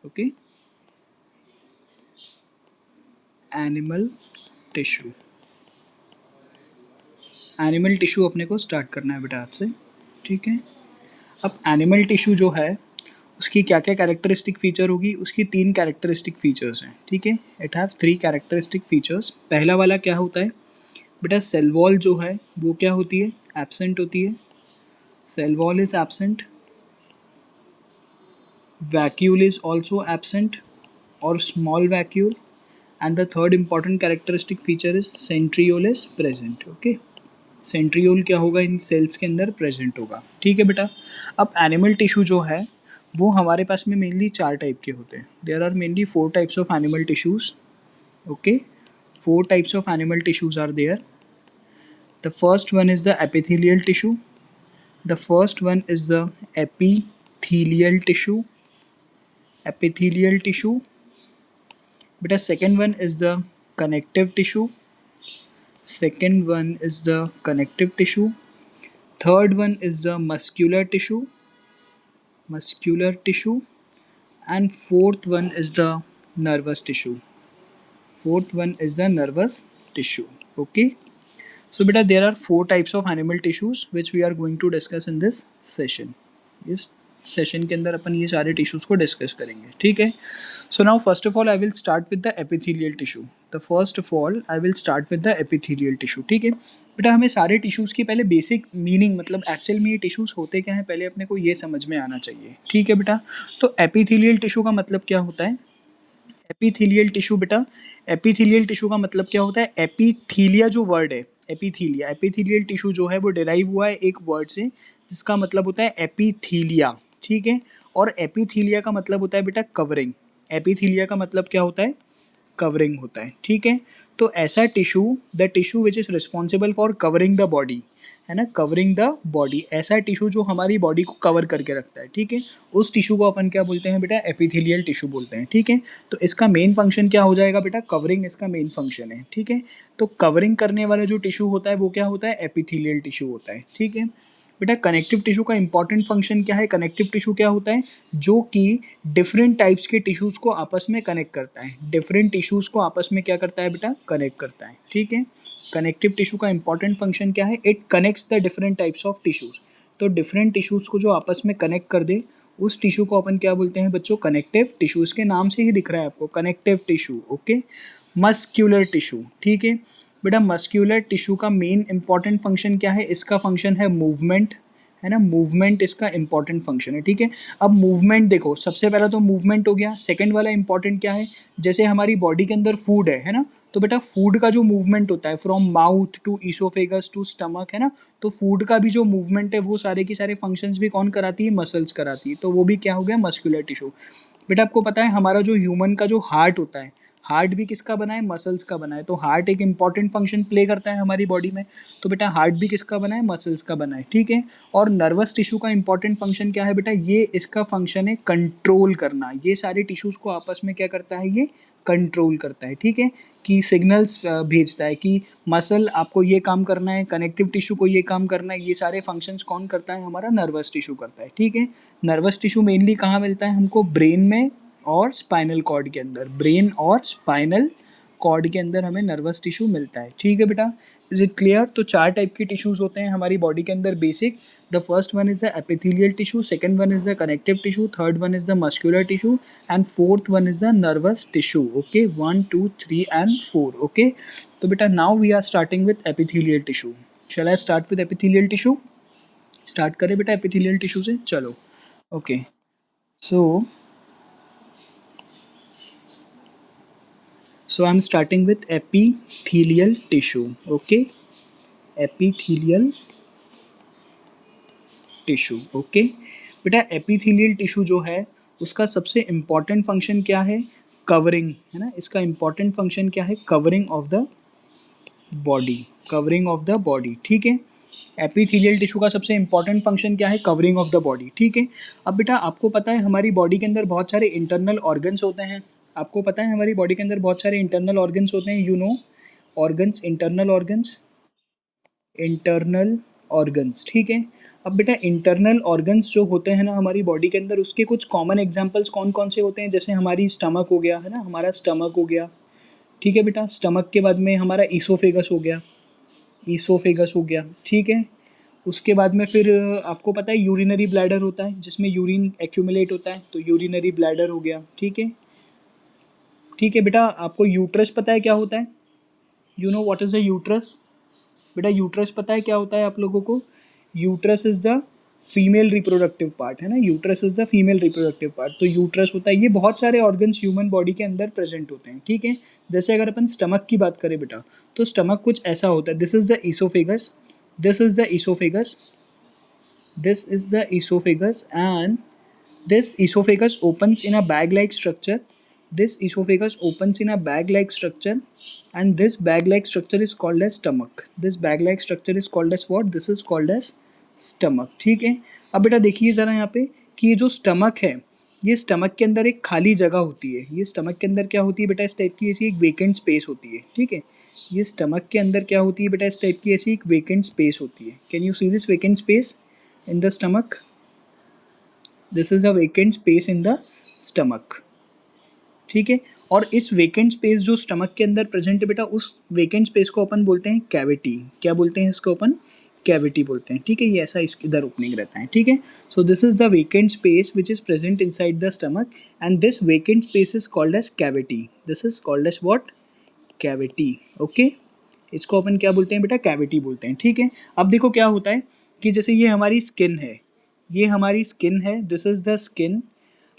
Okay, animal tissue. Animal tissue अपने को start करना है बेटा आज से, ठीक है। अब एनिमल टिश्यू जो है उसकी क्या क्या कैरेक्टरिस्टिक फीचर होगी, उसकी 3 कैरेक्टरिस्टिक फीचर्स हैं, ठीक है। It have 3 characteristic features. पहला वाला क्या होता है बेटा, सेल वॉल जो है वो क्या होती है, एब्सेंट होती है। Cell wall is absent, vacuole is also absent और small vacuole, and the third important characteristic feature is centriole is present, okay. Centriole क्या होगा, इन सेल्स के अंदर प्रेजेंट होगा, ठीक है बेटा। अब एनिमल टिश्यू जो है वो हमारे पास में मेनली 4 टाइप के होते हैं। There are mainly 4 types of animal tissues, okay. 4 types of animal tissues are there. The first one is the epithelial tissue. The first one is the epithelial tissue. Epithelial tissue. But the second one is the connective tissue. Second one is the connective tissue. Third one is the muscular tissue. Muscular tissue. And fourth one is the nervous tissue. Fourth one is the nervous tissue. Okay. So beta, there are 4 types of animal tissues which we are going to discuss in this session. इस session के अंदर अपन ये सारे tissues को discuss करेंगे, ठीक है। So now first of all I will start with the epithelial tissue. The first of all I will start with the epithelial tissue, ठीक है। बेटा हमें सारे टिश्यूज की पहले बेसिक मीनिंग, मतलब एक्चुअल में ये टिश्यूज होते क्या हैं, पहले अपने को ये समझ में आना चाहिए, ठीक है बेटा। तो एपिथेलियल टिश्यू का मतलब क्या होता है, एपिथेलियल टिश्यू बेटा, एपिथेलियल टिश्यू का मतलब क्या होता है, एपिथीलिया जो वर्ड है, एपिथीलिया, एपिथेलियल टिश्यू जो है वो डिराइव हुआ है एक वर्ड से जिसका मतलब होता है एपिथीलिया, ठीक है। और एपिथीलिया का मतलब होता है बेटा कवरिंग। एपिथीलिया का मतलब क्या होता है, कवरिंग होता है, ठीक है। तो ऐसा tissue, the tissue which is responsible for covering the body, है ना, कवरिंग द बॉडी, ऐसा टिश्यू जो हमारी बॉडी को कवर करके रखता है, ठीक है, उस टिश्यू को अपन क्या बोलते हैं बेटा, एपिथेलियल टिश्यू बोलते हैं, ठीक है। तो इसका मेन फंक्शन क्या हो जाएगा बेटा, कवरिंग इसका मेन फंक्शन है, ठीक है। तो कवरिंग करने वाला जो टिश्यू होता है वो क्या होता है, एपिथेलियल टिश्यू होता है, ठीक है। बेटा कनेक्टिव टिश्यू का इंपॉर्टेंट फंक्शन क्या है, कनेक्टिव टिश्यू क्या होता है, जो कि डिफरेंट टाइप्स के टिश्यूज़ को आपस में कनेक्ट करता है, डिफरेंट टिश्यूज़ को आपस में क्या करता है बेटा, कनेक्ट करता है, ठीक है। कनेक्टिव टिश्यू का इंपॉर्टेंट फंक्शन क्या है, it connects the different types of tissues. तो डिफरेंट टिश्यूज़ को जो आपस में कनेक्ट कर दे उस टिश्यू को अपन क्या बोलते हैं बच्चों, कनेक्टिव टिश्यू। इसके नाम से ही दिख रहा है आपको, connective tissue, okay. Muscular tissue, ठीक है बेटा, मस्क्यूलर टिश्यू का मेन इंपॉर्टेंट फंक्शन क्या है, इसका फंक्शन है मूवमेंट, है ना, मूवमेंट इसका इंपॉर्टेंट फंक्शन है, ठीक है। अब मूवमेंट देखो, सबसे पहला तो मूवमेंट हो गया, सेकंड वाला इंपॉर्टेंट क्या है, जैसे हमारी बॉडी के अंदर फूड है ना, तो बेटा फूड का जो मूवमेंट होता है from mouth to oesophagus to stomach, है ना, तो फूड का भी जो मूवमेंट है वो सारे के सारे फंक्शंस भी कौन कराती है, मसल्स कराती है, तो वो भी क्या हो गया, मस्कुलर टिश्यू। बेटा आपको पता है हमारा जो ह्यूमन का जो हार्ट होता है, हार्ट भी किसका बना है, मसल्स का बना है, तो हार्ट एक इंपॉर्टेंट फंक्शन प्ले करता है हमारी बॉडी में, तो बेटा हार्ट भी किसका बना है, मसल्स का बना है, ठीक है। और नर्वस टिश्यू का इंपॉर्टेंट फंक्शन क्या है बेटा, ये इसका फंक्शन है कंट्रोल करना, ये सारे टिश्यूज को आपस में क्या करता है, ये कंट्रोल करता है, ठीक है, कि सिग्नल्स भेजता है कि मसल आपको ये काम करना है, कनेक्टिव टिश्यू को ये काम करना है, ये सारे फंक्शंस कौन करता है, हमारा नर्वस टिश्यू करता है, ठीक है। नर्वस टिश्यू मेनली कहाँ मिलता है हमको, ब्रेन में और स्पाइनल कॉर्ड के अंदर, ब्रेन और स्पाइनल कॉर्ड के अंदर हमें नर्वस टिश्यू मिलता है, ठीक है बेटा। Is it clear. तो 4 टाइप के टिश्यूज होते हैं हमारी बॉडी के अंदर basic. The first one is the epithelial tissue, second one is the connective tissue, third one is the muscular tissue and fourth one is the nervous tissue, okay, 1 2 3 and 4, okay. तो बेटा now we are starting with epithelial tissue. Shall I start with epithelial tissue, start करें बेटा epithelial tissue से, चलो, okay. So I'm starting with epithelial tissue, okay, epithelial tissue, okay। बेटा epithelial tissue जो है उसका सबसे important function क्या है, कवरिंग, है ना, इसका important function क्या है, covering of the body, covering of the body, ठीक है। एपिथेलियल टिश्यू का सबसे इंपॉर्टेंट फंक्शन क्या है, कवरिंग ऑफ द बॉडी, ठीक है। अब बेटा आपको पता है हमारी बॉडी के अंदर बहुत सारे इंटरनल ऑर्गन्स होते हैं, आपको पता है हमारी बॉडी के अंदर बहुत सारे इंटरनल ऑर्गन्स होते हैं, you know, organs, internal organs, internal organs, ठीक है। अब बेटा इंटरनल ऑर्गन्स जो होते हैं ना हमारी बॉडी के अंदर, उसके कुछ कॉमन एग्जांपल्स कौन कौन से होते हैं, जैसे हमारी स्टमक हो गया है ना, हमारा स्टमक हो गया, ठीक है बेटा। स्टमक के बाद में हमारा ईसोफेगस हो गया, ईसोफेगस हो गया, ठीक है। उसके बाद में फिर आपको पता है यूरिनरी ब्लैडर होता है जिसमें यूरिन एक्यूमुलेट होता है, तो यूरिनरी ब्लैडर हो गया, ठीक है। ठीक है बेटा, आपको यूट्रस पता है क्या होता है? You know what is the uterus? बेटा यूट्रस पता है क्या होता है आप लोगों को? Uterus is the female reproductive part, है ना, uterus is the female reproductive part. तो यूट्रस होता है, ये बहुत सारे ऑर्गन्स ह्यूमन बॉडी के अंदर प्रेजेंट होते हैं, ठीक है। जैसे अगर अपन स्टमक की बात करें बेटा, तो स्टमक कुछ ऐसा होता है, this is the oesophagus, this is the oesophagus, this is the esophagus, and this esophagus opens in a bag like structure. This esophagus opens in a bag like structure, and this bag like structure is called as stomach. This bag like structure is called as what? This is called as stomach, ठीक है। अब बेटा देखिए ज़रा यहाँ पे कि ये जो स्टमक है, ये स्टमक के अंदर एक खाली जगह होती है। ये स्टमक के अंदर क्या होती है बेटा, इस टाइप की ऐसी एक वेकेंट स्पेस होती है, ठीक है। ये स्टमक के अंदर क्या होती है बेटा, इस टाइप की ऐसी एक वेकेंट स्पेस होती है। Can you see this vacant space in the stomach? This is a vacant space in the stomach, ठीक है। और इस वेकेंट स्पेस जो स्टमक के अंदर प्रेजेंट है बेटा, उस वेकेंट स्पेस को अपन बोलते हैं कैविटी। क्या बोलते हैं इसको अपन? कैविटी बोलते हैं, ठीक है। ये ऐसा इसके इधर ओपनिंग रहता है, ठीक है। So this is the vacant space which is present inside the stomach, and this vacant space is called as cavity. This is called as what? Cavity, okay. इसको अपन क्या बोलते हैं बेटा? कैविटी बोलते हैं, ठीक है। अब देखो क्या होता है कि जैसे ये हमारी स्किन है, ये हमारी स्किन है, दिस इज द स्किन।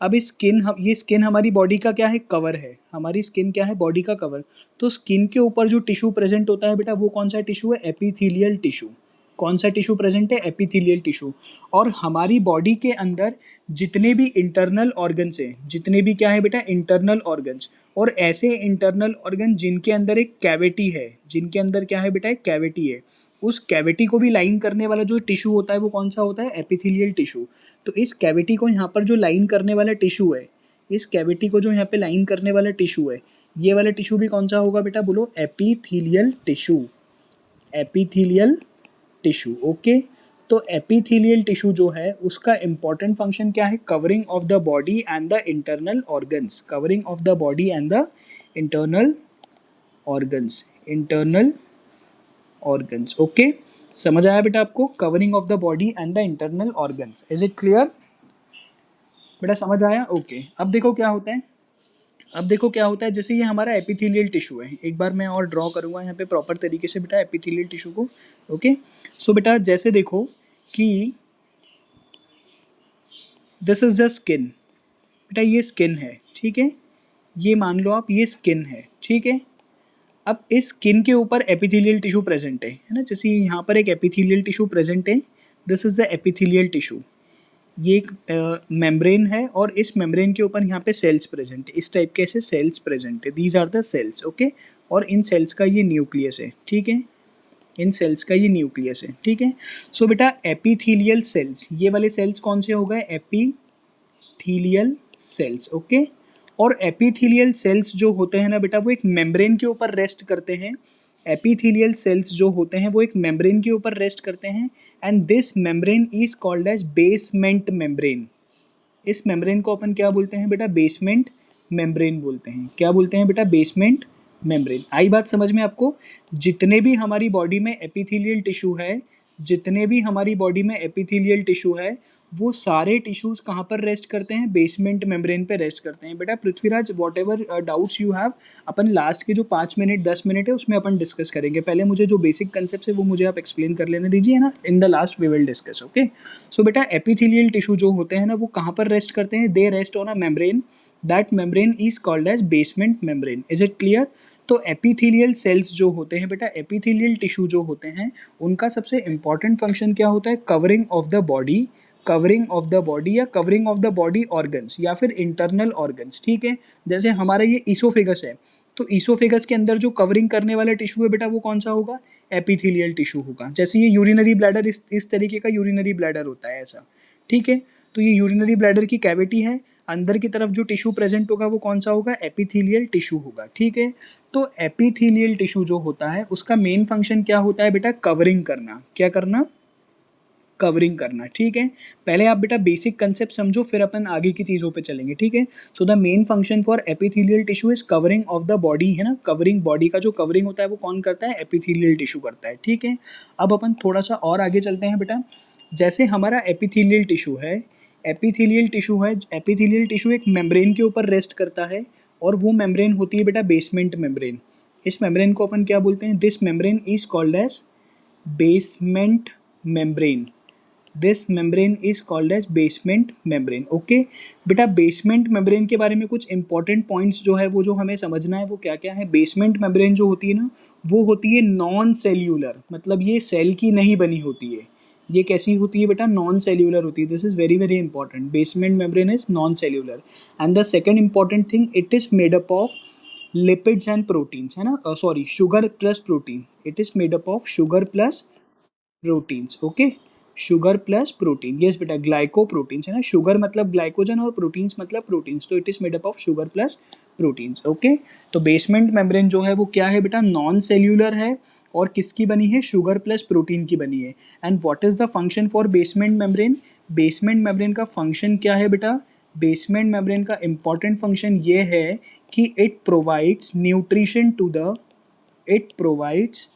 अब इस स्किन, ये स्किन हमारी बॉडी का क्या है? कवर है। हमारी स्किन क्या है? बॉडी का कवर। तो स्किन के ऊपर जो टिश्यू प्रेजेंट होता है बेटा, वो कौन सा टिश्यू है? Epithelial tissue. कौन सा टिश्यू प्रेजेंट है? Epithelial tissue. और हमारी बॉडी के अंदर जितने भी इंटरनल ऑर्गन्स हैं, जितने भी क्या है बेटा? इंटरनल ऑर्गन्स, और ऐसे इंटरनल ऑर्गन जिनके अंदर एक कैविटी है, जिनके अंदर क्या है बेटा? एक कैविटी है, उस कैविटी को भी लाइन करने वाला जो टिश्यू होता है वो कौन सा होता है? Epithelial tissue. तो इस कैविटी को यहाँ पर जो लाइन करने वाला टिश्यू है, इस कैविटी को जो यहाँ पे लाइन करने वाला टिश्यू है, ये वाला टिश्यू भी कौन सा होगा बेटा? बोलो, epithelial tissue. Epithelial tissue, okay. तो एपिथेलियल टिश्यू जो है उसका इंपॉर्टेंट फंक्शन क्या है? Covering of the body and the internal organs. Covering of the body and the internal organs, internal organs, okay. समझ आया बेटा आपको? Covering of the body and the internal organs, is it clear बेटा? समझ आया? Okay. अब देखो क्या होता है, अब देखो क्या होता है, जैसे ये हमारा एपिथेलियल टिश्यू है, एक बार मैं और ड्रॉ करूँगा यहाँ पे प्रॉपर तरीके से बेटा एपिथेलियल टिश्यू को, ओके। सो बेटा जैसे देखो कि दिस इज द स्किन, बेटा ये स्किन है, ठीक है। ये मान लो आप, ये स्किन है, ठीक है। अब इस स्किन के ऊपर एपिथेलियल टिश्यू प्रेजेंट है ना, जैसे यहाँ पर एक एपिथेलियल टिश्यू प्रेजेंट है, this is the epithelial tissue. ये एक मेम्ब्रेन है, और इस मेम्ब्रेन के ऊपर यहाँ पे सेल्स प्रेजेंट है, इस टाइप के ऐसे सेल्स प्रेजेंट है, these are the cells, okay. और इन सेल्स का ये न्यूक्लियस है, ठीक है। इन सेल्स का ये न्यूक्लियस है, ठीक है। सो बेटा एपिथेलियल सेल्स, ये वाले सेल्स कौन से हो गए? Epithelial cells, okay. और एपिथेलियल सेल्स जो होते हैं ना बेटा, वो एक मेम्ब्रेन के ऊपर रेस्ट करते हैं। एपिथेलियल सेल्स जो होते हैं वो एक मेम्ब्रेन के ऊपर रेस्ट करते हैं, and this membrane is called as basement membrane. इस मेम्ब्रेन को अपन क्या बोलते हैं बेटा? बेसमेंट मेम्ब्रेन बोलते हैं। क्या बोलते हैं बेटा? Basement membrane. आई बात समझ में आपको? जितने भी हमारी बॉडी में एपिथेलियल टिश्यू है, जितने भी हमारी बॉडी में एपिथेलियल टिश्यू है, वो सारे टिश्यूज़ कहाँ पर रेस्ट करते हैं? बेसमेंट मेम्ब्रेन पे रेस्ट करते हैं। बेटा Prithviraj, what ever doubts you have, upon last के जो 5 मिनट 10 मिनट है उसमें अपन डिस्कस करेंगे। पहले मुझे जो बेसिक कंसेप्ट है वो मुझे आप एक्सप्लेन कर लेने दीजिए ना, in the last we will discuss, okay. So बेटा एपिथेलियल टिश्यू जो होते हैं ना, वो कहाँ पर रेस्ट करते हैं? They rest on a membrane, that membrane is called as basement membrane, is it clear? तो एपिथेलियल सेल्स जो होते हैं बेटा, एपिथेलियल टिश्यू जो होते हैं, उनका सबसे इंपॉर्टेंट फंक्शन क्या होता है? Covering of the body, covering of the body या covering of the body organs या फिर इंटरनल ऑर्गन्स, ठीक है। जैसे हमारा ये ईसोफेगस है, तो ईसोफेगस के अंदर जो कवरिंग करने वाला टिश्यू है बेटा, वो कौन सा होगा? एपिथेलियल टिश्यू होगा। जैसे ये यूरिनरी ब्लैडर, इस तरीके का यूरिनरी ब्लैडर होता है ऐसा, ठीक है। तो ये यूरिनरी ब्लैडर की कैविटी है, अंदर की तरफ जो टिश्यू प्रेजेंट होगा वो कौन सा होगा? एपिथेलियल टिश्यू होगा, ठीक है। तो एपिथेलियल टिश्यू जो होता है उसका मेन फंक्शन क्या होता है बेटा? कवरिंग करना। क्या करना? कवरिंग करना, ठीक है। पहले आप बेटा बेसिक कंसेप्ट समझो, फिर अपन आगे की चीज़ों पे चलेंगे, ठीक है। So the main function for epithelial tissue is covering of the body, है ना। कवरिंग, बॉडी का जो कवरिंग होता है वो कौन करता है, एपिथेलियल टिश्यू करता है, ठीक है। अब अपन थोड़ा सा और आगे चलते हैं बेटा। जैसे हमारा एपिथेलियल टिश्यू है, एपिथेलियल टिश्यू एक मेम्ब्रेन के ऊपर रेस्ट करता है, और वो मेम्ब्रेन होती है बेटा बेसमेंट मेम्ब्रेन। इस मेम्ब्रेन को अपन क्या बोलते हैं, this membrane is called as basement membrane. This membrane is called as basement membrane, okay. बेटा बेसमेंट मेम्ब्रेन के बारे में कुछ इंपॉर्टेंट पॉइंट्स जो है वो जो हमें समझना है वो क्या क्या है। बेसमेंट मेम्ब्रेन जो होती है ना, वो होती है नॉन सेल्यूलर, मतलब ये सेल की नहीं बनी होती है। ये कैसी होती है बेटा, नॉन सेल्यूलर होती है। This is very very important, basement membrane is non cellular. And the second important thing, it is made up of lipids and proteins, है ना, sorry sugar plus protein. It is made up of sugar plus proteins, okay. Sugar plus protein, yes बेटा, glycoproteins, है ना। Sugar मतलब glycogen और proteins मतलब proteins, तो it is made up of sugar plus proteins, okay. तो basement membrane जो है वो क्या है बेटा, नॉन सेल्यूलर है, और किसकी बनी है, शुगर प्लस प्रोटीन की बनी है। And what is the function for basement membrane, basement membrane का फंक्शन क्या है बेटा, बेसमेंट मेम्ब्रेन का इंपॉर्टेंट फंक्शन ये है कि it provides nutrition to the, it provides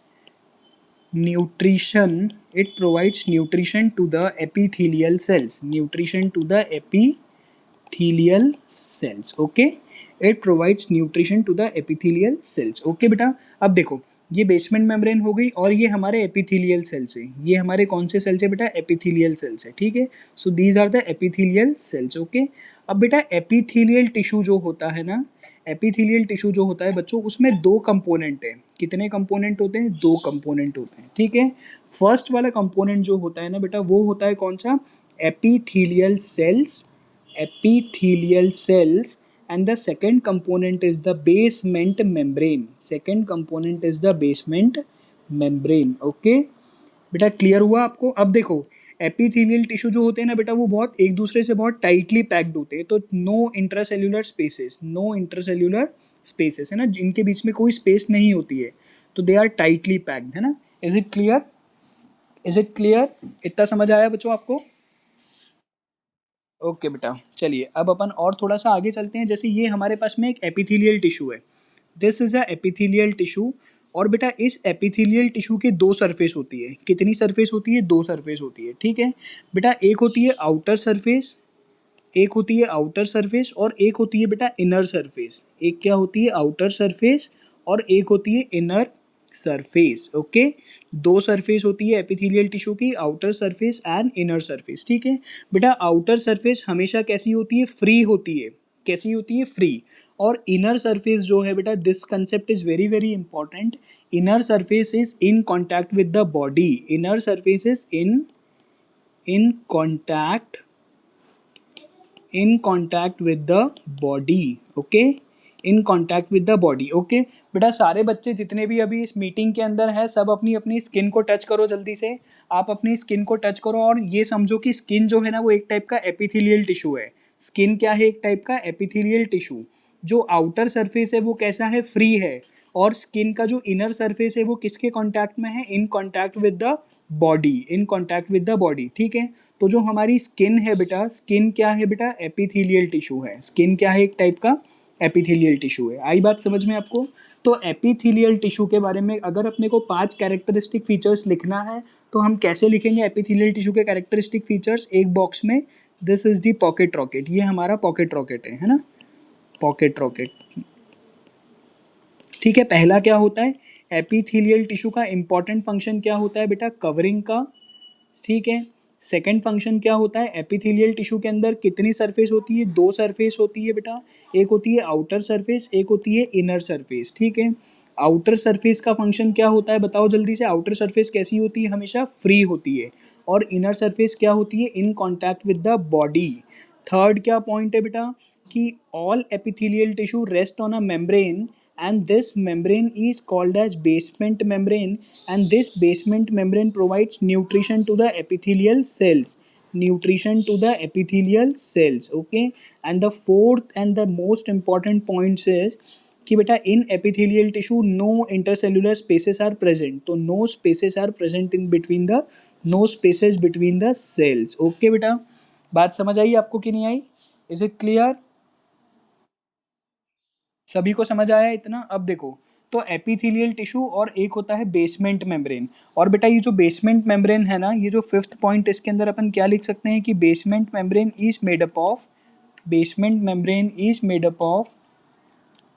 nutrition, it provides nutrition to the epithelial cells, nutrition to the epithelial cells, okay। it provides nutrition to the epithelial cells, okay बेटा। अब देखो, ये basement membrane हो गई, और ये हमारे epithelial cells है। ये हमारे कौन से सेल्स है बेटा, एपिथेलियल सेल्स है, ठीक है। So these are the epithelial cells, okay. अब बेटा एपिथेलियल टिश्यू जो होता है ना, एपिथेलियल टिश्यू जो होता है बच्चों, उसमें दो कंपोनेंट हैं। कितने कंपोनेंट होते हैं, दो कंपोनेंट होते हैं, ठीक है। फर्स्ट वाला कंपोनेंट जो होता है ना बेटा, वो होता है कौन सा, epithelial cells, epithelial cells. And the second component is the basement membrane, second component is the basement membrane, okay बेटा। क्लियर हुआ आपको। अब देखो, एपिथेलियल टिश्यू जो होते हैं ना बेटा, वो बहुत एक दूसरे से बहुत टाइटली पैक्ड होते हैं, तो no intracellular spaces, no intracellular spaces, है ना, जिनके बीच में कोई स्पेस नहीं होती है, तो दे आर टाइटली पैक्ड, है ना। Is it clear, is it clear, इतना समझ आया बच्चों आपको। ओके बेटा, चलिए अब अपन और थोड़ा सा आगे चलते हैं। जैसे ये हमारे पास में एक एपिथेलियल टिश्यू है, this is a epithelial tissue. और बेटा इस एपिथेलियल टिश्यू की दो सरफेस होती है, कितनी सरफेस होती है, दो सरफेस होती है, ठीक है बेटा। एक होती है आउटर सरफेस, एक होती है आउटर सरफेस, और एक होती है बेटा इनर सरफेस। एक क्या होती है, आउटर सरफेस, और एक होती है इनर सरफेस, ओके। दो सरफेस होती है एपिथेलियल टिश्यू की, outer surface and inner surface, ठीक है बेटा। आउटर सरफेस हमेशा कैसी होती है, फ्री होती है, कैसी होती है, फ्री। और इनर सरफेस जो है बेटा, this concept is very very important. Inner surface is in contact with the body, inner surface is in contact, in contact with the body, okay, in contact with the body, okay बेटा। सारे बच्चे जितने भी अभी इस meeting के अंदर है, सब अपनी अपनी स्किन को टच करो जल्दी से। आप अपनी स्किन को टच करो, और ये समझो कि स्किन जो है ना वो एक टाइप का एपिथेलियल टिश्यू है। स्किन क्या है, एक टाइप का एपिथेलियल टिश्यू। जो आउटर सरफेस है वो कैसा है, फ्री है, और स्किन का जो इनर सरफेस है वो किसके कांटेक्ट में है, in contact with the body, in contact with the body, ठीक है। तो जो हमारी स्किन है बेटा, स्किन क्या है बेटा, एपिथेलियल टिश्यू है। स्किन क्या है, एक टाइप का एपिथेलियल टिश्यू है। आई बात समझ में आपको। तो एपिथेलियल टिश्यू के बारे में अगर अपने को 5 कैरेक्टरिस्टिक फीचर्स लिखना है, तो हम कैसे लिखेंगे एपिथेलियल टिश्यू के कैरेक्टरिस्टिक फीचर्स, एक बॉक्स में, this is the pocket rocket, ये हमारा पॉकेट रॉकेट है ना, पॉकेट रॉकेट, ठीक है। पहला क्या होता है, एपिथेलियल टिश्यू का इंपॉर्टेंट फंक्शन क्या होता है बेटा, कवरिंग का, ठीक है। सेकंड फंक्शन क्या होता है, एपिथेलियल टिश्यू के अंदर कितनी सरफेस होती है, दो सरफेस होती है बेटा। एक होती है आउटर सरफेस, एक होती है इनर सरफेस, ठीक है। आउटर सरफेस का फंक्शन क्या होता है बताओ जल्दी से। आउटर सरफेस कैसी होती है, हमेशा फ्री होती है, और इनर सरफेस क्या होती है, in contact with the body. Third क्या पॉइंट है बेटा, कि all epithelial tissue rest on a membrane, and this membrane is called as basement membrane, and this basement membrane provides nutrition to the epithelial cells, nutrition to the epithelial cells, okay। and the fourth and the most important point is कि बेटा in epithelial tissue no intercellular spaces are present, तो no spaces are present in between the no spaces between the cells. Okay बेटा, बात समझ आई आपको कि नहीं आई? Is it clear? सभी को समझ आया इतना? अब देखो, तो एपिथेलियल टिश्यू और एक होता है बेसमेंट मेम्ब्रेन। और बेटा ये जो बेसमेंट मेम्ब्रेन है ना, ये जो फिफ्थ पॉइंट, इसके अंदर अपन क्या लिख सकते हैं कि basement membrane is made up of, basement membrane is made up of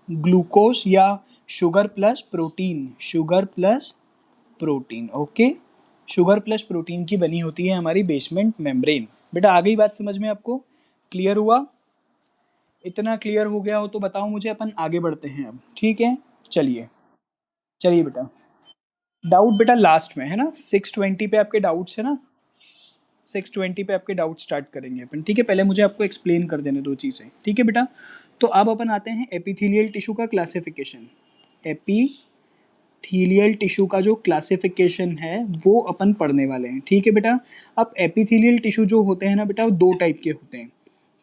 glucose या sugar plus protein, sugar plus protein. Okay, sugar plus protein की बनी होती है हमारी बेसमेंट मेम्ब्रेन। बेटा आ गई बात समझ में आपको? क्लियर हुआ? इतना क्लियर हो गया हो तो बताओ मुझे, अपन आगे बढ़ते हैं अब, ठीक है? चलिए, चलिए बेटा। डाउट बेटा लास्ट में है ना, 6:20 पे आपके डाउट्स है ना, 6:20 पे आपके डाउट स्टार्ट करेंगे अपन, ठीक है? पहले मुझे आपको एक्सप्लेन कर देने दो चीज़ें, ठीक है बेटा? तो अब अपन आते हैं एपिथेलियल टिश्यू का क्लासिफिकेशन। एपिथेलियल टिश्यू का जो क्लासिफिकेशन है वो अपन पढ़ने वाले हैं, ठीक है बेटा? अब एपिथेलियल टिश्यू जो होते हैं ना बेटा, वो दो टाइप के होते हैं।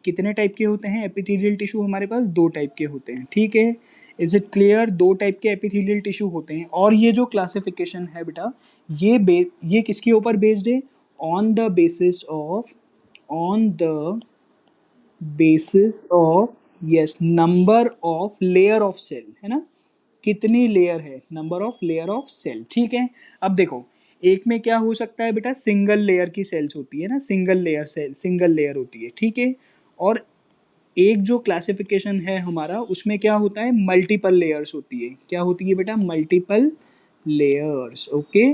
कितने टाइप के होते हैं एपिथेलियल टिश्यू? हमारे पास दो टाइप के होते हैं, ठीक है? Is it clear? दो टाइप के एपिथेलियल टिश्यू होते हैं। और ये जो क्लासिफिकेशन है बेटा, ये किसके ऊपर बेस्ड है? On the basis of, on the basis of, yes, number of layer of cell, है ना? कितनी लेयर है, number of layer of cell, ठीक है? अब देखो, एक में क्या हो सकता है बेटा, सिंगल लेयर की सेल्स होती है ना, single layer cell, single layer होती है, ठीक है? और एक जो क्लासिफिकेशन है हमारा, उसमें क्या होता है, मल्टीपल लेयर्स होती है। क्या होती है बेटा? Multiple layers. Okay,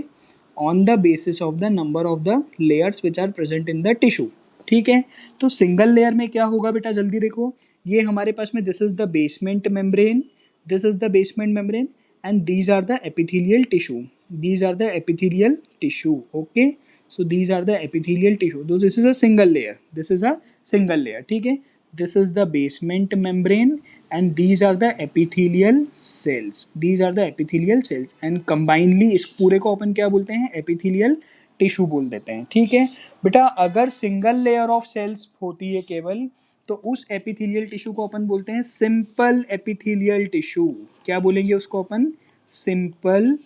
on the basis of the number of the layers which are present in the tissue, ठीक है? तो सिंगल लेयर में क्या होगा बेटा, जल्दी देखो, ये हमारे पास में this is the basement membrane, this is the basement membrane, and these are the epithelial tissue, these are the epithelial tissue, okay? So these are the epithelial tissue, so this is a single layer, this is a single layer, ठीक है? This is the basement membrane and these are the epithelial cells, these are the epithelial cells and combinedly इस पूरे को अपन क्या बोलते हैं, epithelial tissue बोल देते हैं, ठीक है? बेटा अगर सिंगल लेयर ऑफ सेल्स होती है केवल, तो उस एपिथेलियल टिश्यू को अपन बोलते हैं सिंपल एपिथेलियल टिश्यू। क्या बोलेंगे उसको अपन? Simple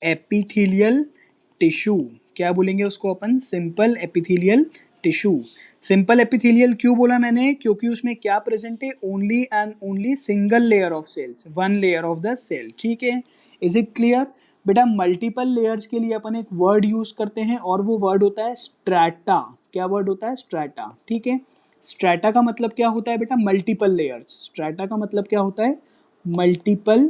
epithelial tissue. क्या बोलेंगे उसको अपन? Simple epithelial tissue. Simple epithelial क्यों बोला मैंने? क्योंकि उसमें क्या प्रेजेंट है? Only and only single layer of cells, one layer of the cell, ठीक है? Is it clear? बेटा मल्टीपल लेयर्स के लिए अपन एक वर्ड यूज करते हैं और वो वर्ड होता है स्ट्रैटा। क्या वर्ड होता है? स्ट्रैटा, ठीक है? स्ट्रैटा का मतलब क्या होता है बेटा? Multiple layers. स्ट्रैटा का मतलब क्या होता है? Multiple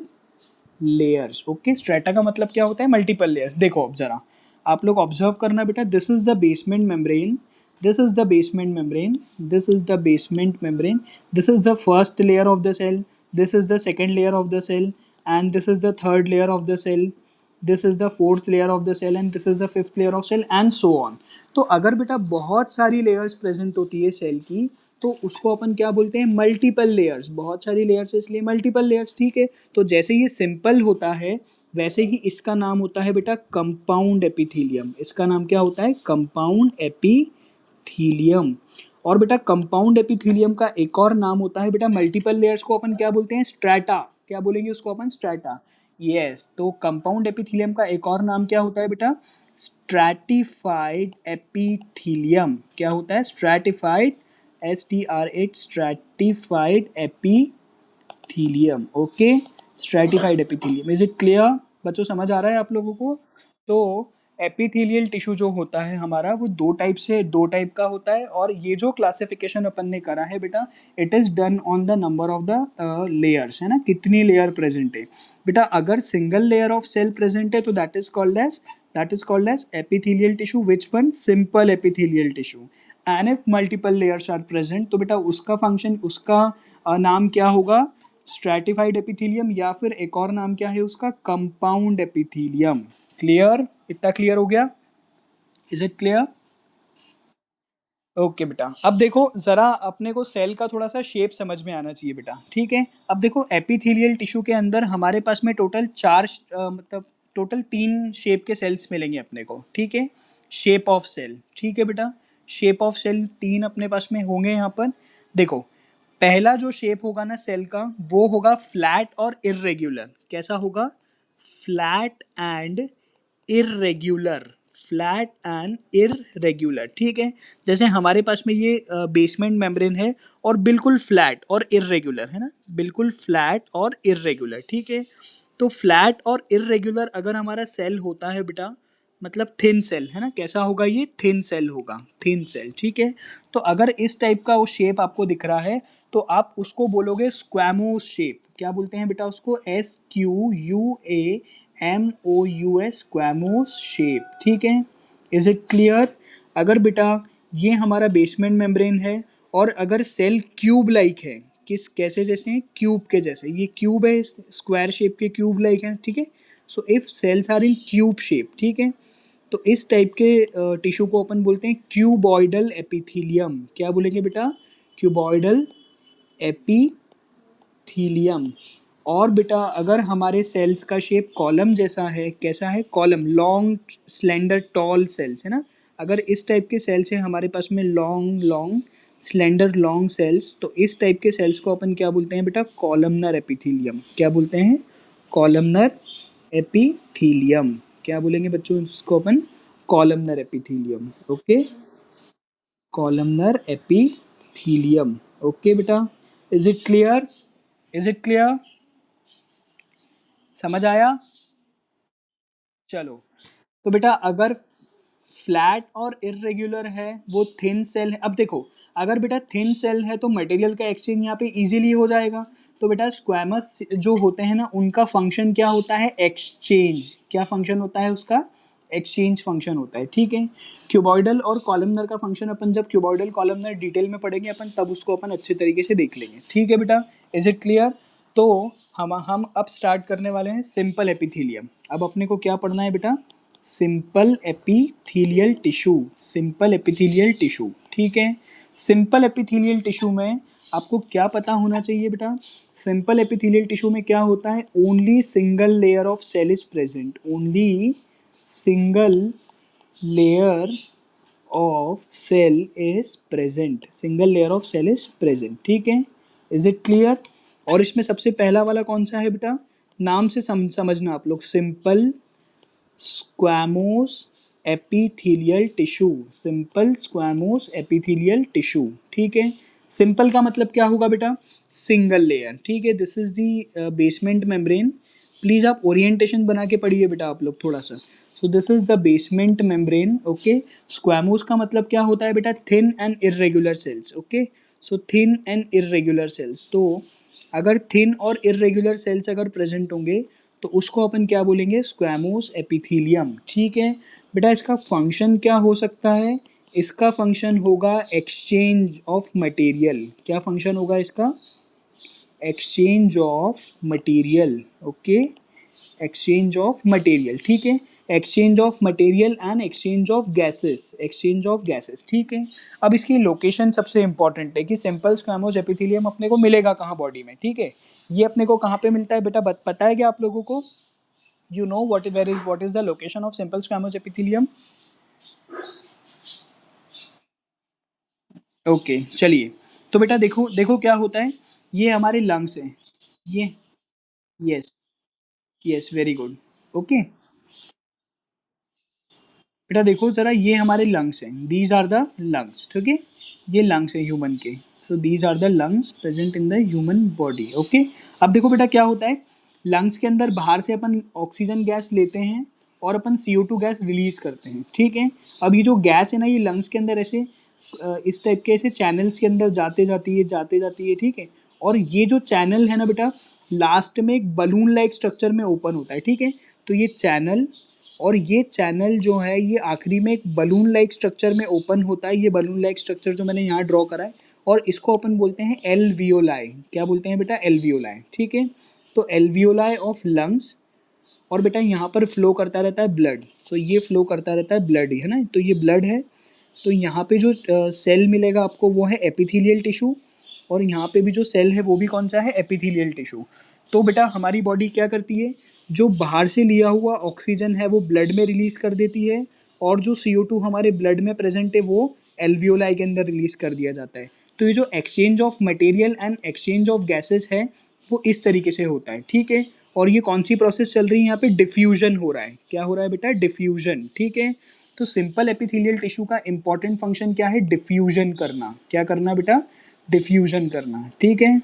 layers. ओके, स्ट्रेटा का मतलब क्या होता है? Multiple layers. देखो अब जरा आप लोग ऑब्जर्व करना बेटा, this is the basement membrane, this is the basement membrane, this is the basement membrane, this is the first layer of the cell, this is the second layer of the cell and this is the third layer of the cell, this is the fourth layer of the cell and this is the fifth layer of cell and so on. तो अगर बेटा बहुत सारी layers present होती है cell की, तो उसको अपन क्या बोलते हैं? Multiple layers. बहुत सारी लेयर्स इसलिए मल्टीपल लेयर्स, ठीक है? तो जैसे ये सिंपल होता है, वैसे ही इसका नाम होता है बेटा कंपाउंड एपिथीलियम। इसका नाम क्या होता है? Compound epithelium. और बेटा कंपाउंड एपिथीलियम का एक और नाम होता है बेटा, मल्टीपल लेयर्स को अपन क्या बोलते हैं? स्ट्रैटा। क्या बोलेंगे उसको अपन? स्ट्रैटा। यस, तो कंपाउंड एपिथीलियम का एक और नाम क्या होता है बेटा? Stratified epithelium. क्या होता है? Stratified, STR8, stratified epithelium. Okay, stratified epithelium. Is it clear बच्चों? समझ आ रहा है आप लोगों को? तो एपिथेलियल टिश्यू जो होता है हमारा, वो दो टाइप का होता है। और ये जो क्लासिफिकेशन अपन ने करा है बेटा, it is done on the number of the layers, है ना? कितनी लेयर प्रेजेंट है बेटा? अगर single layer of cell present है तो that is called as epithelial tissue, which one? Simple epithelial tissue. And if multiple layers are present, तो बेटा उसका फंक्शन, उसका नाम क्या होगा? स्ट्रैटिफाइड एपिथेलियम, या फिर एक और नाम क्या है उसका? Compound epithelium. क्लियर? इतना क्लियर हो गया? Is it clear? ओके बेटा, अब देखो जरा अपने को सेल का थोड़ा सा शेप समझ में आना चाहिए बेटा, ठीक है? अब देखो एपिथेलियल टिश्यू के अंदर हमारे पास में टोटल मतलब टोटल 3 शेप के सेल्स मिलेंगे अपने को, ठीक है? शेप ऑफ सेल, ठीक है बेटा? शेप ऑफ सेल 3 अपने पास में होंगे यहाँ पर। देखो, पहला जो शेप होगा ना सेल का, वो होगा फ्लैट और इर्रेगुलर। कैसा होगा? Flat and irregular, flat and irregular, ठीक है। जैसे हमारे पास में ये बेसमेंट मेम्ब्रेन है और बिल्कुल फ्लैट और इर्रेगुलर है ना, बिल्कुल फ्लैट और इर्रेगुलर, ठीक है। तो फ्लैट और इर्रेगुलर अगर हमारा सेल होता है बेटा, मतलब थिन सेल है ना, कैसा होगा ये, थिन सेल होगा, थिन सेल, ठीक है। तो अगर इस टाइप का वो शेप आपको दिख रहा है तो आप उसको बोलोगे स्क्वैमोस शेप। क्या बोलते हैं बेटा उसको, SQUAMOUS, स्क्वैमोस शेप, ठीक है। Is it clear? अगर बेटा ये हमारा बेसमेंट मेम्ब्रेन है और अगर सेल क्यूब लाइक है, किस कैसे जैसे हैं, क्यूब के जैसे, ये क्यूब है, स्क्वायर शेप के क्यूब लाइक है, ठीक है। So if cells are in cube shape, ठीक है, तो इस टाइप के टिश्यू को अपन बोलते हैं क्यूबॉइडल एपिथीलियम। क्या बोलेंगे बेटा, क्यूबॉइडल एपिथीलियम। और बेटा अगर हमारे सेल्स का शेप कॉलम जैसा है, कैसा है, column, long slender tall cells है ना, अगर इस टाइप के सेल्स हैं हमारे पास में, long long slender long cells, तो इस टाइप के सेल्स को अपन क्या बोलते हैं बेटा, कॉलमनर एपिथीलियम। क्या बोलते हैं, कॉलमनर एपिथीलियम। क्या बोलेंगे बच्चों इसको अपन, columnar epithelium, okay, columnar epithelium, okay बेटा। Is it clear? Is it clear? समझ आया? चलो, तो बेटा अगर फ्लैट और इर्रेगुलर है, वो थिन सेल है। अब देखो, अगर बेटा थिन सेल है तो मटेरियल का एक्सचेंज यहाँ पे इजीली हो जाएगा। तो बेटा स्क्वैमस जो होते हैं ना, उनका फंक्शन क्या होता है, एक्सचेंज। क्या फंक्शन होता है उसका, एक्सचेंज फंक्शन होता है, ठीक है। क्यूबॉइडल और कॉलमनर का फंक्शन अपन जब क्यूबॉइडल कॉलमनर डिटेल में पढ़ेंगे अपन, तब उसको अपन अच्छे तरीके से देख लेंगे, ठीक है बेटा। Is it clear? तो हम अब स्टार्ट करने वाले हैं सिंपल एपिथीलियम। अब अपने को क्या पढ़ना है बेटा, simple epithelial tissue, simple epithelial tissue, ठीक है। सिंपल एपिथीलियल टिश्यू में आपको क्या पता होना चाहिए बेटा, सिंपल एपिथीलियल टिश्यू में क्या होता है, only single layer of cell is present, only single layer of cell is present, single layer of cell is present, ठीक है। Is it clear? और इसमें सबसे पहला वाला कौन सा है बेटा, नाम से समझना आप लोग, simple squamous epithelial tissue, simple squamous epithelial tissue, ठीक है। सिंपल का मतलब क्या होगा बेटा, सिंगल लेयर, ठीक है। This is the basement membrane. Please आप ओरिएंटेशन बना के पढ़िए बेटा आप लोग थोड़ा सा। So this is the basement membrane, okay. Squamous का मतलब क्या होता है बेटा, thin and irregular cells, okay. So thin and irregular cells, तो अगर थिन और इर्रेगुलर सेल्स अगर प्रेजेंट होंगे तो उसको अपन क्या बोलेंगे, स्क्वैमोस एपिथीलियम, ठीक है। बेटा इसका फंक्शन क्या हो सकता है, इसका फंक्शन होगा एक्सचेंज ऑफ मटेरियल। क्या फंक्शन होगा इसका, exchange of material, okay, exchange of material, ठीक है। Exchange of material and exchange of gases, exchange of gases, ठीक है। अब इसकी लोकेशन सबसे इंपॉर्टेंट है कि सिंपल स्क्वैमोस एपिथेलियम अपने को मिलेगा कहाँ बॉडी में, ठीक है। ये अपने को कहाँ पे मिलता है बेटा, पता है क्या आप लोगों को, you know what is the location of simple squamous epithelium? Okay चलिए, तो बेटा देखो देखो क्या होता है, ये हमारे लंग्स हैं, ये, yes, yes, very good, okay. बेटा देखो जरा, ये हमारे लंग्स हैं, दीज आर द लंग्स, ठीक है। ये लंग्स हैं ह्यूमन के, so these are the lungs present in the human body, okay. अब देखो बेटा क्या होता है, लंग्स के अंदर बाहर से अपन ऑक्सीजन गैस लेते हैं और अपन CO2 गैस रिलीज करते हैं, ठीक है। अब ये जो गैस है ना, ये लंग्स के अंदर ऐसे इस टाइप के ऐसे चैनल्स के अंदर जाते जाती है, जाते जाती है, ठीक है। और ये जो चैनल है ना बेटा, लास्ट में एक बलून लाइक स्ट्रक्चर में ओपन होता है, ठीक है। तो ये चैनल, और ये चैनल जो है ये आखिरी में एक बलून लाइक स्ट्रक्चर में ओपन होता है, ये बलून लाइक स्ट्रक्चर जो मैंने यहाँ ड्रॉ करा है, और इसको अपन बोलते हैं एल्वियोलाई। क्या बोलते हैं बेटा, एल्वियोलाई, ठीक है। तो एल्वियोलाई ऑफ लंग्स, और बेटा यहाँ पर फ्लो करता रहता है ब्लड, सो ये फ्लो करता रहता है ब्लड, है ना, तो ये ब्लड है। तो यहाँ पे जो सेल मिलेगा आपको वो है एपिथेलियल टिश्यू, और यहाँ पे भी जो सेल है वो भी कौन सा है, एपिथेलियल टिश्यू। तो बेटा हमारी बॉडी क्या करती है, जो बाहर से लिया हुआ ऑक्सीजन है वो ब्लड में रिलीज कर देती है, और जो CO2 हमारे ब्लड में प्रेजेंट है वो एल्वियोलाई के अंदर रिलीज कर दिया जाता है। तो ये जो exchange of material and exchange of gases है वो इस तरीके से होता है, ठीक है। और ये कौन सी प्रोसेस चल रही है यहाँ पे, डिफ्यूजन हो रहा है। क्या हो रहा है बेटा, डिफ्यूजन, ठीक है। तो सिंपल एपिथेलियल टिश्यू का इंपॉर्टेंट फंक्शन क्या है, डिफ्यूजन करना। क्या करना बेटा, डिफ्यूजन करना, ठीक है।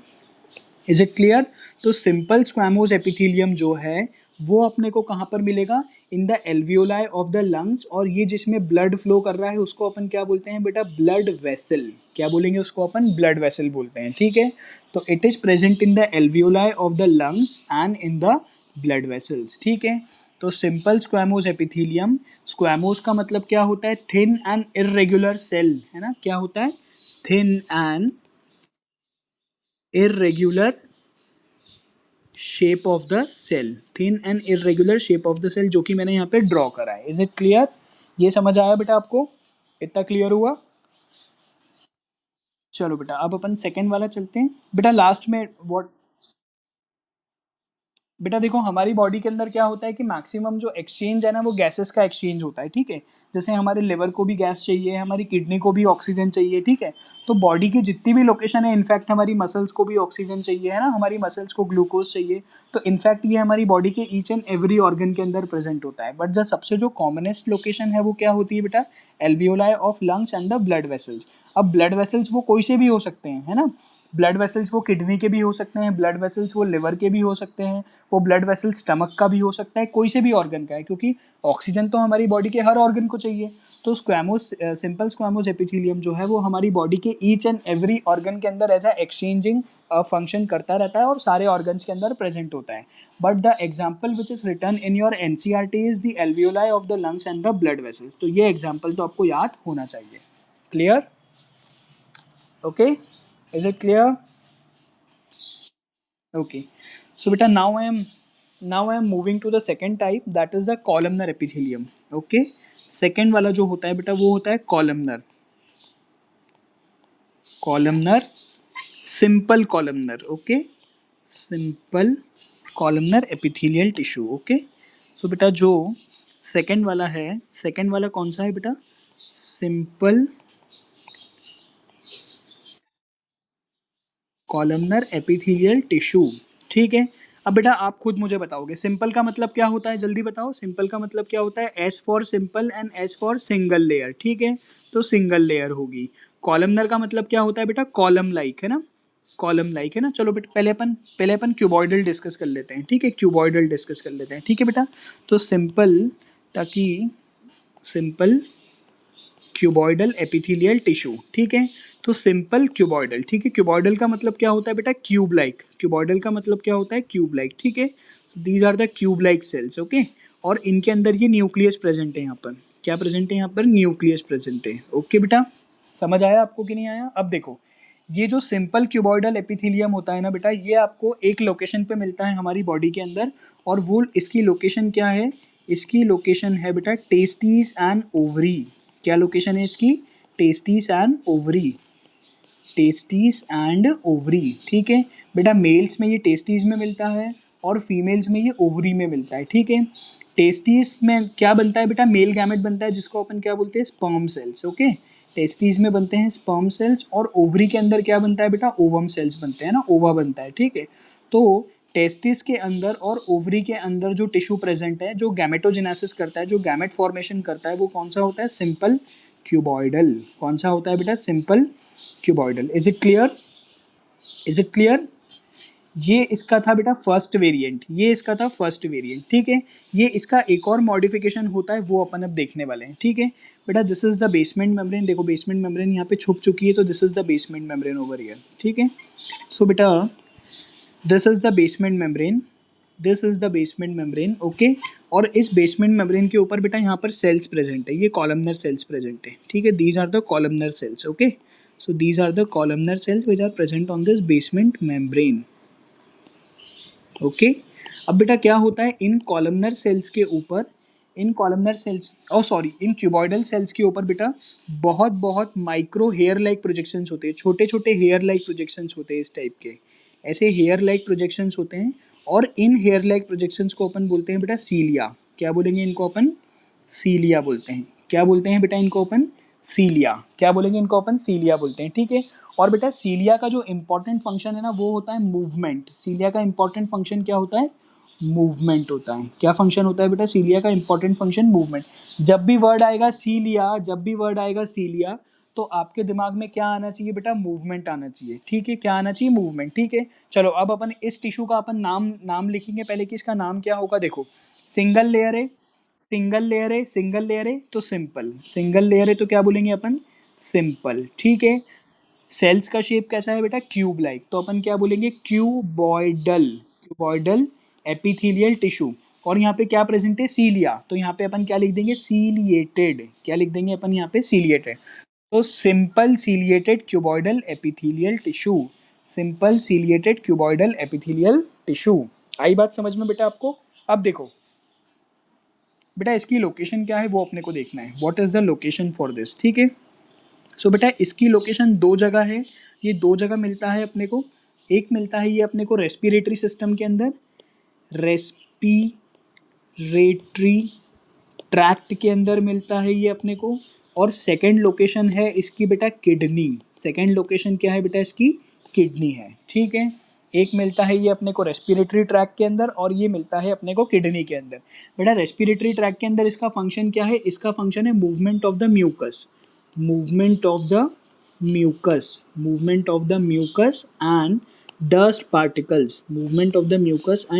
Is it clear. तो सिंपल स्क्वैमोस एपिथेलियम जो है वो अपने को कहाँ पर मिलेगा, in the alveoli of the lungs, और ये जिसमें ब्लड फ्लो कर रहा है उसको अपन क्या बोलते हैं बेटा, ब्लड वेसल। क्या बोलेंगे उसको अपन, ब्लड वेसल बोलते हैं, ठीक है। तो it is present in the alveoli of the lungs and in the blood vessels, ठीक है। तो सिंपल स्क्वैमोस एपिथेलियम, स्क्वैमोस का मतलब क्या होता है, थिन एंड इररेगुलर सेल, है ना। क्या होता है, thin and irregular shape of the cell, thin and irregular shape of the cell, जो कि मैंने यहाँ पे ड्रॉ करा है। इज इट क्लियर, ये समझ आया बेटा आपको, इतना क्लियर हुआ। चलो बेटा अब अपन सेकंड वाला चलते हैं बेटा, लास्ट में व्हाट, बेटा देखो हमारी बॉडी के अंदर क्या होता है कि मैक्सिमम जो एक्सचेंज है ना वो गैसेस का एक्सचेंज होता है, ठीक है। जैसे हमारे लिवर को भी गैस चाहिए, हमारी किडनी को भी ऑक्सीजन चाहिए, ठीक है। तो बॉडी की जितनी भी लोकेशन है, इनफैक्ट हमारी मसल्स को भी ऑक्सीजन चाहिए, है ना, हमारी मसल्स को ग्लूकोज चाहिए। तो इनफैक्ट ये हमारी बॉडी के ईच एंड एवरी ऑर्गन के अंदर प्रेजेंट होता है। बट जो सबसे जो कॉमनेस्ट लोकेशन है वो क्या होती है बेटा, alveoli of lungs and the blood vessels. अब ब्लड वेसल्स वो कोई से भी हो सकते हैं, है ना। ब्लड वेसल्स वो किडनी के भी हो सकते हैं, ब्लड वेसल्स वो लिवर के भी हो सकते हैं, वो ब्लड वेसल स्टमक का भी हो सकता है, कोई से भी ऑर्गन का है, क्योंकि ऑक्सीजन तो हमारी बॉडी के हर ऑर्गन को चाहिए। तो स्क्वैमोस, सिंपल स्क्वैमोस एपिथेलियम जो है वो हमारी बॉडी के ईच एंड एवरी ऑर्गन के अंदर एज अ एक्सचेंजिंग फंक्शन करता रहता है और सारे ऑर्गन्स के अंदर प्रेजेंट होता है। But the example which is return in your NCERT is the alveoli of the lungs and the blood vessels. तो ये एग्जाम्पल तो आपको याद होना चाहिए। Clear, okay, is it clear, okay. So beta now I am moving to the second type, that is the columnar epithelium, okay. Second वाला जो होता है बेटा वो होता है columnar, columnar, simple columnar, okay, simple columnar epithelial tissue, okay. So बेटा जो सेकेंड वाला है, सेकेंड वाला कौन सा है बेटा, सिंपल कॉलमनर एपिथेलियल टिश्यू, ठीक है। अब बेटा आप खुद मुझे बताओगे सिंपल का मतलब क्या होता है, जल्दी बताओ, सिंपल का मतलब क्या होता है, S for simple and S for single layer, ठीक है। तो सिंगल लेयर होगी। कॉलमनर का मतलब क्या होता है बेटा, कॉलम लाइक, है ना, कॉलम लाइक, है ना। चलो बेटा पहले अपन क्यूबॉइडल डिस्कस कर लेते हैं, ठीक है, क्यूबॉइडल डिस्कस कर लेते हैं, ठीक है बेटा। तो सिंपल, ताकि सिंपल क्यूबॉइडल एपिथेलियल टिश्यू, ठीक है। तो सिंपल क्यूबॉइडल, ठीक है, क्यूबॉइडल का मतलब क्या होता है बेटा, क्यूब लाइक, क्यूबॉइडल का मतलब क्या होता है, क्यूब लाइक, ठीक है। These are the cube like cells, okay. और इनके अंदर ये न्यूक्लियस प्रेजेंट है, यहाँ पर क्या प्रेजेंट है, यहाँ पर न्यूक्लियस प्रेजेंट है, ओके बेटा। समझ आया आपको कि नहीं आया। अब देखो ये जो सिंपल क्यूबॉइडल एपिथेलियम होता है ना बेटा, ये आपको एक लोकेशन पे मिलता है हमारी बॉडी के अंदर, और वो इसकी लोकेशन क्या है, इसकी लोकेशन है बेटा टेस्टीज एंड ओवरी। क्या लोकेशन है इसकी, testes and ovary, testes and ovary, ठीक है बेटा। मेल्स में ये टेस्टीज में मिलता है और फीमेल्स में ये ओवरी में मिलता है, ठीक है। टेस्टीज में क्या बनता है बेटा, मेल गैमेट बनता है जिसको अपन क्या बोलते हैं, स्पर्म सेल्स, ओके। टेस्टीज में बनते हैं स्पर्म सेल्स, और ओवरी के अंदर क्या बनता है बेटा, ओवम सेल्स बनते हैं ना, ओवा बनता है, ठीक है। तो टेस्टिस के अंदर और ओवरी के अंदर जो टिश्यू प्रेजेंट है, जो गैमेटोजेनेसिस करता है, जो गैमेट फॉर्मेशन करता है, वो कौन सा होता है, सिंपल क्यूबॉइडल। कौन सा होता है बेटा, simple cuboidal. Is it clear, is it clear. ये इसका था बेटा फर्स्ट वेरिएंट, ये इसका था फर्स्ट वेरिएंट, ठीक है। ये इसका एक और मॉडिफिकेशन होता है, वो अपन अब देखने वाले हैं, ठीक है बेटा। This is the basement membrane, देखो बेसमेंट मेम्ब्रेन यहाँ पे छुप चुकी है, तो this is the basement membrane over here, ठीक है। सो बेटा this is the basement membrane, this is the basement membrane, okay. और इस बेसमेंट मेम्ब्रेन के ऊपर बेटा यहाँ पर सेल्स प्रेजेंट है, ये कॉलमनर सेल्स प्रेजेंट है, ठीक है। These are the columnar cells, okay. So these are the columnar cells which are present on this basement membrane, okay. अब बेटा क्या होता है, इन कॉलमनर सेल्स के ऊपर, इन कॉलमनर सेल्स, ओ सॉरी, इन क्यूबॉइडल सेल्स के ऊपर बेटा बहुत बहुत माइक्रो हेयर लाइक प्रोजेक्शंस होते हैं, छोटे छोटे हेयर लाइक प्रोजेक्शंस होते हैं इस टाइप के, ऐसे हेयर लाइक प्रोजेक्शंस होते हैं। और इन हेयर लाइक प्रोजेक्शंस को अपन बोलते हैं बेटा सीलिया। क्या बोलेंगे इनको अपन, सीलिया बोलते हैं। क्या बोलते हैं बेटा इनको अपन, सीलिया। क्या बोलेंगे इनको अपन, सीलिया बोलते हैं, ठीक है। और बेटा सीलिया का जो इंपॉर्टेंट फंक्शन है ना वो होता है मूवमेंट। सीलिया का इंपॉर्टेंट फंक्शन क्या होता है, मूवमेंट होता है। क्या फंक्शन होता है बेटा सीलिया का? Important function movement. जब भी वर्ड आएगा सीलिया, जब भी वर्ड आएगा सीलिया, तो आपके दिमाग में क्या आना चाहिए बेटा? मूवमेंट आना चाहिए। ठीक है, क्या आना चाहिए? मूवमेंट। ठीक है, चलो अब अपन इस टिश्यू का अपन नाम नाम लिखेंगे पहले कि इसका नाम क्या होगा। देखो, सिंगल लेयर है, सिंगल लेयर है, सिंगल लेयर है तो सिंपल, सिंगल लेयर है तो क्या बोलेंगे अपन? सिंपल। ठीक है, सेल्स का शेप कैसा है बेटा? क्यूब लाइक, तो अपन क्या बोलेंगे? Cuboidal, cuboidal epithelial tissue. और यहाँ पे क्या प्रेजेंट है? सीलिया, तो यहाँ पे अपन क्या लिख देंगे? सीलिएटेड। क्या लिख देंगे अपन यहाँ पे? सीलिएटेड। तो simple ciliated cuboidal epithelial tissue, simple ciliated cuboidal epithelial tissue. आई बात समझ में बेटा आपको? अब देखो बेटा इसकी लोकेशन क्या है वो अपने को देखना है। What is the location for this? ठीक है, सो बेटा इसकी लोकेशन दो जगह है। ये दो जगह मिलता है अपने को। एक मिलता है ये अपने को रेस्पिरेटरी सिस्टम के अंदर, रेस्पिरेटरी ट्रैक्ट के अंदर मिलता है ये अपने को। और सेकंड लोकेशन है इसकी बेटा किडनी। सेकंड लोकेशन क्या है बेटा इसकी? किडनी है। ठीक है, एक मिलता है ये अपने को रेस्पिरेटरी ट्रैक्ट के अंदर और ये मिलता है अपने को किडनी के अंदर। बेटा रेस्पिरेटरी ट्रैक्ट के अंदर इसका फंक्शन क्या है? इसका फंक्शन है movement of the mucus, movement of the mucus, movement of the mucus and dust particles, movement of the mucus and